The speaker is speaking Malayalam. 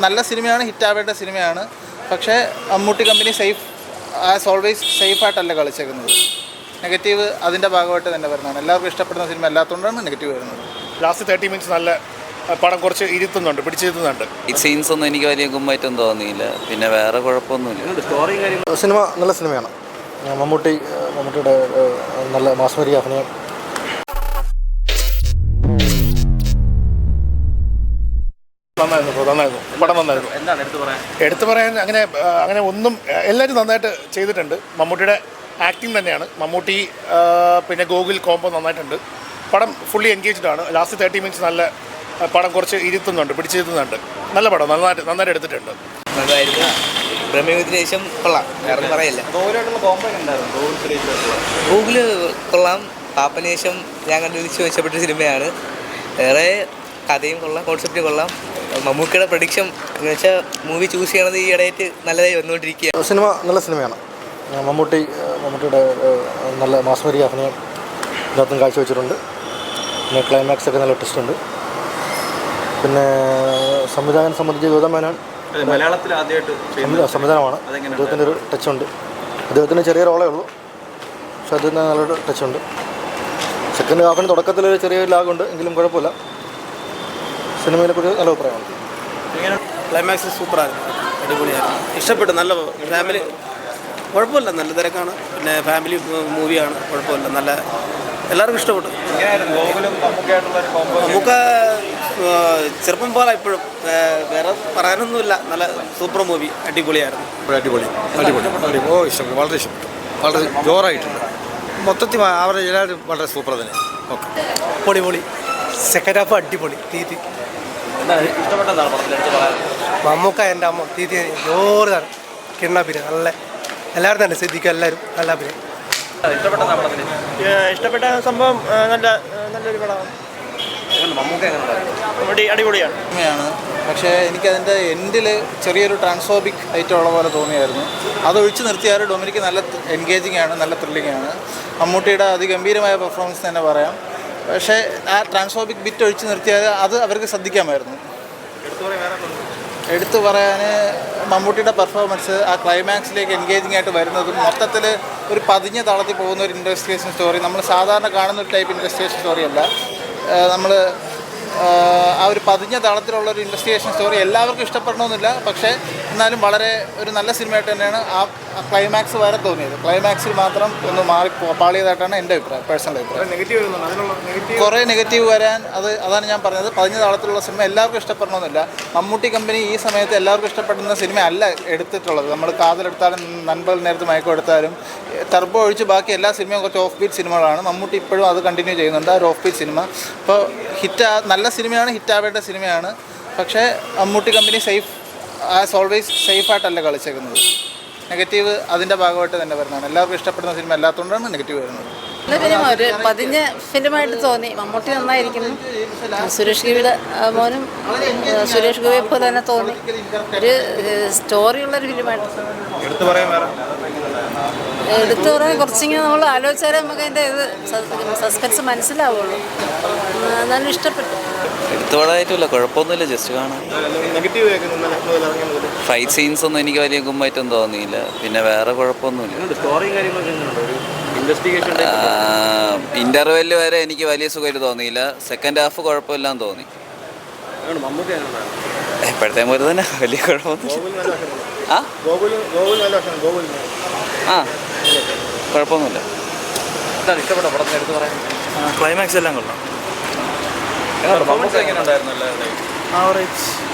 നല്ല സിനിമയാണ്, ഹിറ്റാവേണ്ട സിനിമയാണ്. പക്ഷേ മമ്മൂട്ടി കമ്പനി ആസ് ഓൾവേസ് സേഫായിട്ടല്ല കളിച്ചേക്കുന്നത്. നെഗറ്റീവ് അതിൻ്റെ ഭാഗമായിട്ട് തന്നെ വരുന്നതാണ്. എല്ലാവർക്കും ഇഷ്ടപ്പെടുന്ന സിനിമ അല്ലാത്തതുകൊണ്ടാണ് നെഗറ്റീവ് വരുന്നത്. ലാസ്റ്റ് 30 മിനിറ്റ്സ് നല്ല പടം കുറച്ച് പിടിച്ചിരുത്തുന്നുണ്ട്. ഈ സീൻസ് ഒന്നും എനിക്ക് വലിയ ഗുമ്മായിട്ടൊന്നും തോന്നിയില്ല. പിന്നെ വേറെ കുഴപ്പമൊന്നുമില്ല. സിനിമ നല്ല സിനിമയാണ്. മമ്മൂട്ടിയുടെ നല്ല മാസ്മരിക അഭിനയം. നന്നായിരുന്നു. പടം നന്നായിരുന്നു. എടുത്തു പറയാൻ അങ്ങനെ ഒന്നും, എല്ലാവരും നന്നായിട്ട് ചെയ്തിട്ടുണ്ട്. മമ്മൂട്ടിയുടെ ആക്ടിങ് തന്നെയാണ്. മമ്മൂട്ടി പിന്നെ ഗോകുൽ കോംബോ നന്നായിട്ടുണ്ട്. പടം ഫുള്ളി എൻഗേജ്ഡ് ആണ്. ലാസ്റ്റ് 30 മിനിറ്റ്സ് നല്ല പടം കുറച്ച് പിടിച്ചിരുത്തുന്നുണ്ട്. നല്ല പടം, നന്നായിട്ട് എടുത്തിട്ടുണ്ട്. പ്രമേയത്തിന് ശേഷം കൊള്ളാം, വേറെ പറയില്ല. ഗൂഗിള് കൊള്ളാം. പാപ്പന് ശേഷം ഞാൻ കണ്ടുപിടിച്ച് മെച്ചപ്പെട്ട സിനിമയാണ്. വേറെ കഥയും കൊള്ളാം, കോൺസെപ്റ്റും കൊള്ളാം. മമ്മൂക്കയുടെ പ്രഡിക്ഷൻ എന്ന് വെച്ചാൽ മൂവി ചൂസ് ചെയ്യണത് ഈ ഇടയായിട്ട് നല്ലതായി വന്നുകൊണ്ടിരിക്കുക. സിനിമ നല്ല സിനിമയാണ്. മമ്മൂട്ടിയുടെ നല്ല മാസ്മരിക അഭിനയം ഇതിനകത്തും കാഴ്ചവെച്ചിട്ടുണ്ട്. പിന്നെ ക്ലൈമാക്സ് ഒക്കെ നല്ല ട്വിസ്റ്റ് ഉണ്ട്. പിന്നെ സംവിധാനം സംബന്ധിച്ച് ഗൗതം മേനോൻ സംവിധാനമാണ്. അദ്ദേഹത്തിൻ്റെ ഒരു ടച്ചുണ്ട്. അദ്ദേഹത്തിന് ചെറിയ റോളേ ഉള്ളൂ, പക്ഷെ അതിന് നല്ലൊരു ടച്ചുണ്ട്. സെക്കൻഡ് ഹാഫിന് തുടക്കത്തിലൊരു ചെറിയൊരു ലാഗുണ്ട്, എങ്കിലും കുഴപ്പമില്ല. സിനിമയെക്കുറിച്ച് നല്ല അഭിപ്രായമാണ്. ക്ലൈമാക്സ് സൂപ്പറായിരുന്നു, അടിപൊളിയായിരുന്നു, ഇഷ്ടപ്പെട്ടു. നല്ല ഫാമിലി, കുഴപ്പമില്ല, നല്ല തിരക്കാണ്. പിന്നെ ഫാമിലി മൂവിയാണ്, കുഴപ്പമില്ല, നല്ല എല്ലാവർക്കും ഇഷ്ടപ്പെട്ടു. നമുക്ക് ചെറുപ്പം പോലെ ഇപ്പോഴും വേറെ പറയാനൊന്നുമില്ല. നല്ല സൂപ്പർ മൂവി, അടിപൊളിയായിരുന്നു. ഇഷ്ടപ്പെട്ടു, വളരെ ഇഷ്ടപ്പെട്ടു, വളരെ ജോറായിട്ടുണ്ട്. മൊത്തത്തിൽ ആവറേജ് എല്ലാവരും വളരെ സൂപ്പർ തന്നെ. ഓക്കെ, പൊളി. സെക്കൻഡ് ഹാഫ് അടിപൊളി. തീറ്റി മമ്മൂക്ക എൻ്റെ അമ്മ തീറ്റി ജോറാണ്. കിണ്ണാപ്പിന് നല്ല എല്ലാവരും തന്നെ ശ്രദ്ധിക്കുക, എല്ലാവരും നല്ല അഭിനയം. ഇഷ്ടപ്പെട്ട സംഭവം നല്ലൊരു പടമാണ്. അടിപൊളിയാണ് സിനിമയാണ്. പക്ഷേ എനിക്കതിൻ്റെ എൻഡിൽ ചെറിയൊരു ട്രാൻസ്ഫോബിക് ഐറ്റം ഉള്ള പോലെ തോന്നിയായിരുന്നു. അതൊഴിച്ച് നിർത്തിയാൽ ഡൊമിനിക്ക് നല്ല എൻഗേജിങ് ആണ്, നല്ല ത്രില്ലിംഗ് ആണ്. മമ്മൂട്ടിയുടെ അതിഗംഭീരമായ പെർഫോമൻസ് തന്നെ പറയാം. പക്ഷേ ആ ട്രാൻസ്ഫോബിക് ബിറ്റ് ഒഴിച്ച് നിർത്തിയാൽ അത് അവർക്ക് ശ്രദ്ധിക്കാമായിരുന്നു. എടുത്തു പറയാൻ മമ്മൂട്ടിയുടെ പെർഫോമൻസ്, ആ ക്ലൈമാക്സിലേക്ക് എൻഗേജിങ് ആയിട്ട് വരുന്നതും, മൊത്തത്തിൽ ഒരു പതിഞ്ഞ തളത്തിൽ പോകുന്ന ഒരു ഇൻവെസ്റ്റിഗേഷൻ സ്റ്റോറി. നമ്മൾ സാധാരണ കാണുന്ന ഒരു ടൈപ്പ് ഇൻവെസ്റ്റിഗേഷൻ സ്റ്റോറി അല്ല. നമ്മൾ ആ ഒരു പതിഞ്ഞ തളത്തിലുള്ള ഒരു ഇൻവെസ്റ്റിഗേഷൻ സ്റ്റോറി എല്ലാവർക്കും ഇഷ്ടപ്പെടണമെന്നില്ല. പക്ഷേ എന്നാലും വളരെ ഒരു നല്ല സിനിമയായിട്ട് തന്നെയാണ് ആ ക്ലൈമാക്സ് വരെ തോന്നിയത്. ക്ലൈമാക്സിൽ മാത്രം ഒന്ന് പാളിയതായിട്ടാണ് എൻ്റെ അഭിപ്രായം, പേഴ്സണൽ അഭിപ്രായം. കുറേ നെഗറ്റീവ് വരാൻ അതാണ് ഞാൻ പറഞ്ഞത്. പതിഞ്ഞ തളത്തിലുള്ള സിനിമ എല്ലാവർക്കും ഇഷ്ടപ്പെടണമെന്നില്ല. മമ്മൂട്ടി കമ്പനി ഈ സമയത്ത് എല്ലാവർക്കും ഇഷ്ടപ്പെടുന്ന സിനിമ അല്ല എടുത്തിട്ടുള്ളത്. നമ്മൾ കാതലെടുത്താലും നൻപകൽ നേരത്ത് മയക്കം എടുത്താലും ടർബോ ഒഴിച്ച് ബാക്കി എല്ലാ സിനിമയും കുറച്ച് ഓഫ് ബീറ്റ് സിനിമകളാണ്. മമ്മൂട്ടി ഇപ്പോഴും അത് കണ്ടിന്യൂ ചെയ്യുന്നുണ്ട്, ആ ഒരു ഓഫ് ബീറ്റ് സിനിമ. അപ്പോൾ നല്ല സിനിമയാണ്, ഹിറ്റാവേണ്ട സിനിമയാണ്. പക്ഷേ മമ്മൂട്ടി കമ്പനി ആസ് ഓൾവേസ് സേഫായിട്ടല്ല കളിച്ചേക്കുന്നത്. നെഗറ്റീവ് അതിൻ്റെ ഭാഗമായിട്ട് തന്നെ വരുന്നതാണ്. എല്ലാവർക്കും ഇഷ്ടപ്പെടുന്ന സിനിമ അല്ലാത്തതുകൊണ്ടാണ് നെഗറ്റീവ് വരുന്നത്. നല്ല ഫിലിം, ഒരു പതിഞ്ഞ ഫിലിമായിട്ട് തോന്നി. മമ്മൂട്ടി നന്നായിരിക്കുന്നു. സുരേഷ് ഗോപിയുടെ മോനും സുരേഷ് ഗോപിയെ പോലെ തന്നെ തോന്നി. ഒരു സ്റ്റോറിയുള്ളൊരു ഫിലിമായിട്ട്. എടുത്തു പറയാൻ കുറച്ചിങ്ങനെ നമ്മൾ ആലോചിച്ചാലേ നമുക്ക് അതിൻ്റെ സസ്പെൻസ് മനസ്സിലാവുള്ളൂ. നല്ല ഇഷ്ടപ്പെട്ടു. എടുത്തുപടായിട്ടില്ല, കുഴപ്പമൊന്നുമില്ല, ജസ്റ്റ് കാണാം. ഫൈറ്റ് സീൻസ് ഒന്നും എനിക്ക് വലിയ ഗുമ്മായിട്ടൊന്നും തോന്നിയില്ല. പിന്നെ വേറെ കുഴപ്പമൊന്നുമില്ല. ഇന്റർവെല് വരെ എനിക്ക് വലിയ സുഖമായിട്ട് തോന്നിയില്ല. സെക്കൻഡ് ഹാഫ് കുഴപ്പമില്ലാന്ന് തോന്നി. എപ്പോഴത്തെ പോലെ തന്നെ വലിയ കുഴപ്പമൊന്നുമില്ല. കുഴപ്പമൊന്നുമില്ല. ഇഷ്ടപ്പെട്ട പടത്തിന് എടുത്ത് പറയാൻ ക്ലൈമാക്സ് എല്ലാം കൊള്ളാം. എങ്ങനെ ഉണ്ടായിരുന്നു? ആവറേജ്.